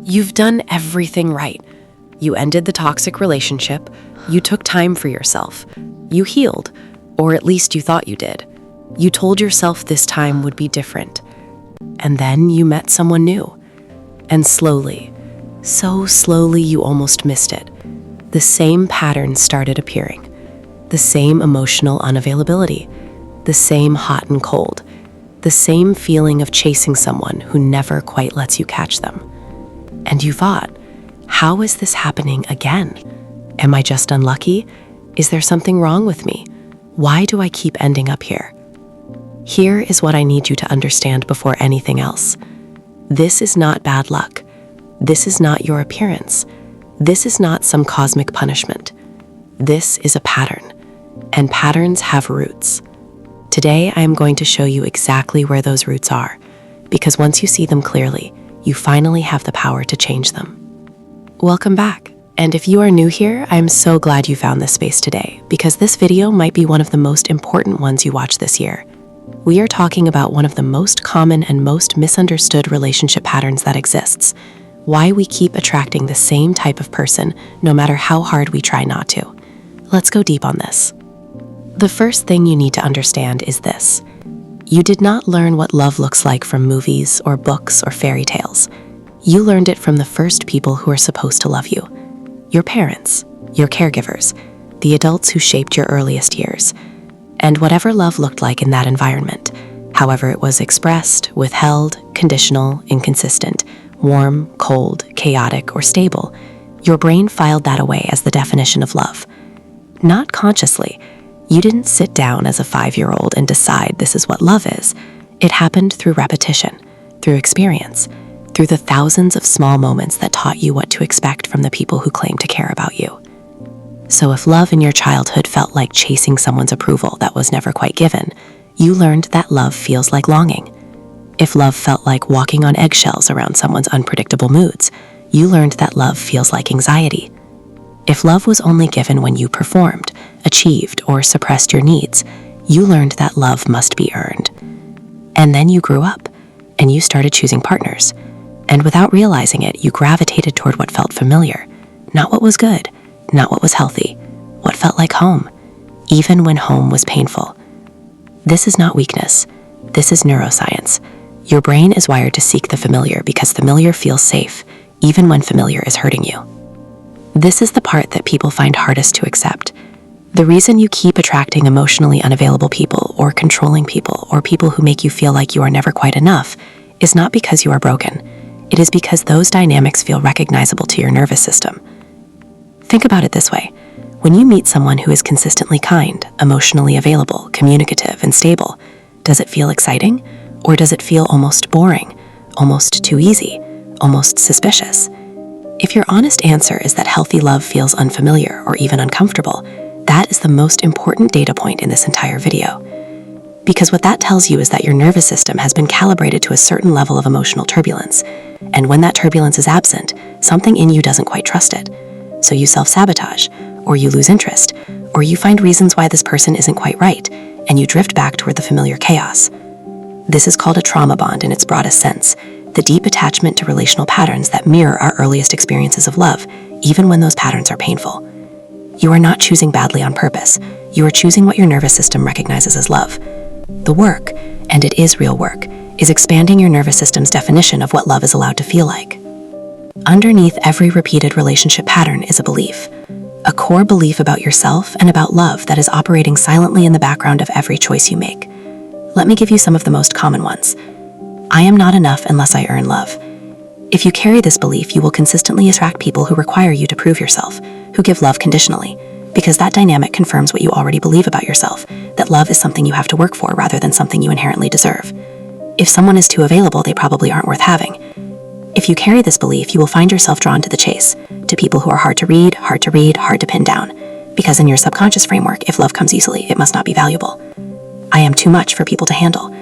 You've done everything right. You ended the toxic relationship, you took time for yourself, you healed, or at least you thought you did. You told yourself this time would be different. And then you met someone new. And slowly, so slowly you almost missed it, the same patterns started appearing. The same emotional unavailability, the same hot and cold, the same feeling of chasing someone who never quite lets you catch them. And you thought, how is this happening again? Am I just unlucky? Is there something wrong with me? Why do I keep ending up here? Here is what I need you to understand before anything else. This is not bad luck. This is not your appearance. This is not some cosmic punishment. This is a pattern, and patterns have roots. Today, I am going to show you exactly where those roots are, because once you see them clearly, you finally have the power to change them. Welcome back. And if you are new here, I am so glad you found this space today, because this video might be one of the most important ones you watch this year. We are talking about one of the most common and most misunderstood relationship patterns that exists. Why we keep attracting the same type of person, no matter how hard we try not to. Let's go deep on this. The first thing you need to understand is this. You did not learn what love looks like from movies or books or fairy tales. You learned it from the first people who are supposed to love you. Your parents, your caregivers, the adults who shaped your earliest years. And whatever love looked like in that environment, however it was expressed, withheld, conditional, inconsistent, warm, cold, chaotic, or stable, your brain filed that away as the definition of love. Not consciously. You didn't sit down as a 5-year-old and decide this is what love is. It happened through repetition, through experience, through the thousands of small moments that taught you what to expect from the people who claim to care about you. So if love in your childhood felt like chasing someone's approval that was never quite given, you learned that love feels like longing. If love felt like walking on eggshells around someone's unpredictable moods, you learned that love feels like anxiety. If love was only given when you performed, achieved, or suppressed your needs, you learned that love must be earned. And then you grew up, and you started choosing partners. And without realizing it, you gravitated toward what felt familiar, not what was good, not what was healthy, what felt like home, even when home was painful. This is not weakness. This is neuroscience. Your brain is wired to seek the familiar because familiar feels safe, even when familiar is hurting you. This is the part that people find hardest to accept. The reason you keep attracting emotionally unavailable people or controlling people or people who make you feel like you are never quite enough is not because you are broken. It is because those dynamics feel recognizable to your nervous system. Think about it this way. When you meet someone who is consistently kind, emotionally available, communicative, and stable, does it feel exciting? Or does it feel almost boring, almost too easy, almost suspicious? If your honest answer is that healthy love feels unfamiliar or even uncomfortable, that is the most important data point in this entire video. Because what that tells you is that your nervous system has been calibrated to a certain level of emotional turbulence, and when that turbulence is absent, something in you doesn't quite trust it. So you self-sabotage, or you lose interest, or you find reasons why this person isn't quite right, and you drift back toward the familiar chaos. This is called a trauma bond in its broadest sense, the deep attachment to relational patterns that mirror our earliest experiences of love, even when those patterns are painful. You are not choosing badly on purpose. You are choosing what your nervous system recognizes as love. The work, and it is real work, is expanding your nervous system's definition of what love is allowed to feel like. Underneath every repeated relationship pattern is a belief, a core belief about yourself and about love that is operating silently in the background of every choice you make. Let me give you some of the most common ones. I am not enough unless I earn love. If you carry this belief, you will consistently attract people who require you to prove yourself, who give love conditionally, because that dynamic confirms what you already believe about yourself, that love is something you have to work for rather than something you inherently deserve. If someone is too available, they probably aren't worth having. If you carry this belief, you will find yourself drawn to the chase, to people who are hard to read, hard to pin down, because in your subconscious framework, if love comes easily, it must not be valuable. I am too much for people to handle.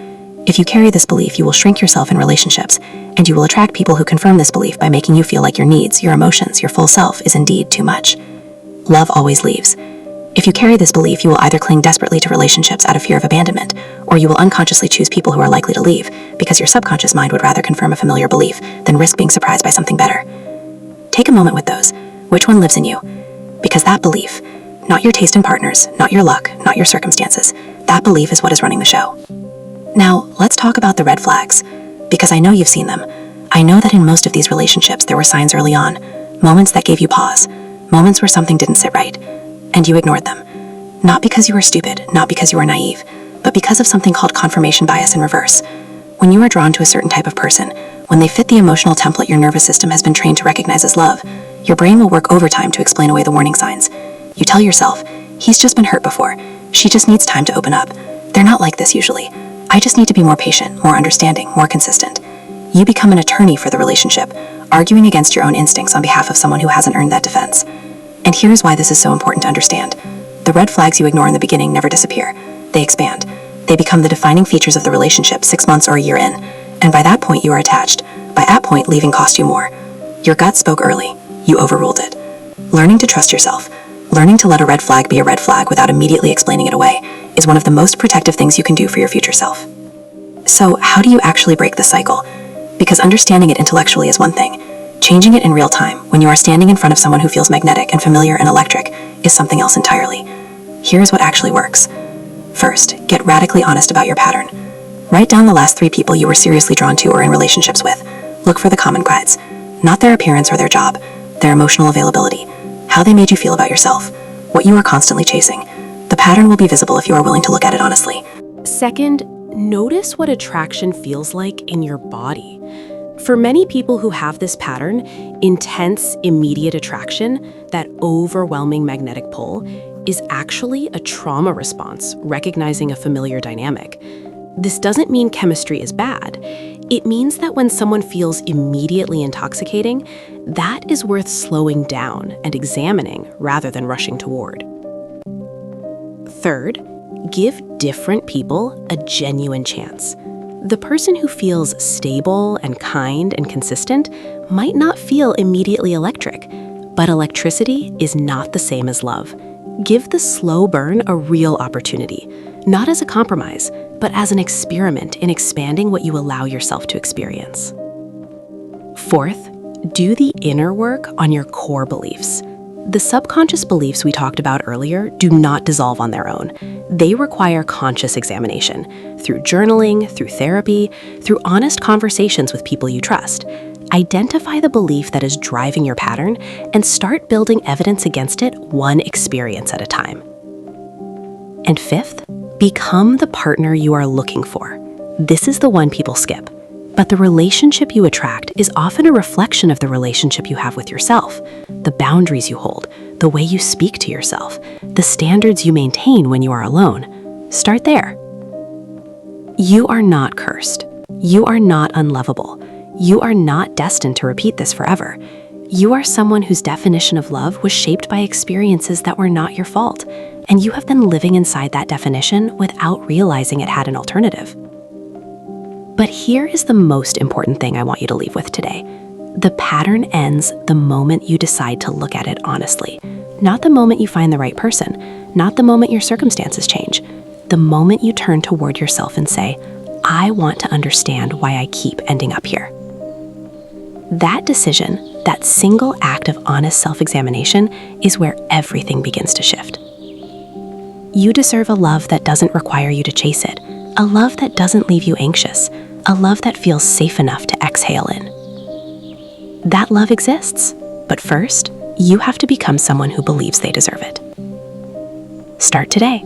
If you carry this belief, you will shrink yourself in relationships, and you will attract people who confirm this belief by making you feel like your needs, your emotions, your full self is indeed too much. Love always leaves. If you carry this belief, you will either cling desperately to relationships out of fear of abandonment, or you will unconsciously choose people who are likely to leave, because your subconscious mind would rather confirm a familiar belief than risk being surprised by something better. Take a moment with those. Which one lives in you? Because that belief, not your taste in partners, not your luck, not your circumstances, that belief is what is running the show. Now, let's talk about the red flags, because I know you've seen them. I know that in most of these relationships there were signs early on, moments that gave you pause, moments where something didn't sit right, and you ignored them. Not because you were stupid, not because you were naive, but because of something called confirmation bias in reverse. When you are drawn to a certain type of person, when they fit the emotional template your nervous system has been trained to recognize as love, your brain will work overtime to explain away the warning signs. You tell yourself, he's just been hurt before, she just needs time to open up. They're not like this usually. I just need to be more patient, more understanding, more consistent. You become an attorney for the relationship, arguing against your own instincts on behalf of someone who hasn't earned that defense. And here's why this is so important to understand. The red flags you ignore in the beginning never disappear. They expand. They become the defining features of the relationship 6 months or a year in. And by that point, you are attached. By that point, leaving cost you more. Your gut spoke early. You overruled it. Learning to trust yourself, learning to let a red flag be a red flag without immediately explaining it away, is one of the most protective things you can do for your future self. So, how do you actually break the cycle? Because understanding it intellectually is one thing. Changing it in real time, when you are standing in front of someone who feels magnetic and familiar and electric, is something else entirely. Here's what actually works. First, get radically honest about your pattern. Write down the last 3 people you were seriously drawn to or in relationships with. Look for the common threads. Not their appearance or their job, their emotional availability, how they made you feel about yourself, what you are constantly chasing. The pattern will be visible if you are willing to look at it honestly. Second, notice what attraction feels like in your body. For many people who have this pattern, intense, immediate attraction, that overwhelming magnetic pull, is actually a trauma response, recognizing a familiar dynamic. This doesn't mean chemistry is bad. It means that when someone feels immediately intoxicating, that is worth slowing down and examining rather than rushing toward. Third, give different people a genuine chance. The person who feels stable and kind and consistent might not feel immediately electric, but electricity is not the same as love. Give the slow burn a real opportunity, not as a compromise, but as an experiment in expanding what you allow yourself to experience. Fourth, do the inner work on your core beliefs. The subconscious beliefs we talked about earlier do not dissolve on their own. They require conscious examination through journaling, through therapy, through honest conversations with people you trust. Identify the belief that is driving your pattern and start building evidence against it one experience at a time. And fifth, become the partner you are looking for. This is the one people skip. But the relationship you attract is often a reflection of the relationship you have with yourself, the boundaries you hold, the way you speak to yourself, the standards you maintain when you are alone. Start there. You are not cursed. You are not unlovable. You are not destined to repeat this forever. You are someone whose definition of love was shaped by experiences that were not your fault, and you have been living inside that definition without realizing it had an alternative. But here is the most important thing I want you to leave with today. The pattern ends the moment you decide to look at it honestly. Not the moment you find the right person, not the moment your circumstances change. The moment you turn toward yourself and say, I want to understand why I keep ending up here. That decision, that single act of honest self-examination, is where everything begins to shift. You deserve a love that doesn't require you to chase it, a love that doesn't leave you anxious, a love that feels safe enough to exhale in. That love exists, but first, you have to become someone who believes they deserve it. Start today.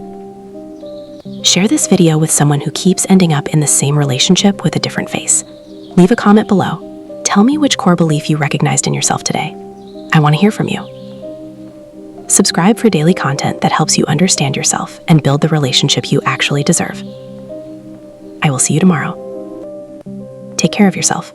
Share this video with someone who keeps ending up in the same relationship with a different face. Leave a comment below. Tell me which core belief you recognized in yourself today. I want to hear from you. Subscribe for daily content that helps you understand yourself and build the relationship you actually deserve. I will see you tomorrow. Take care of yourself.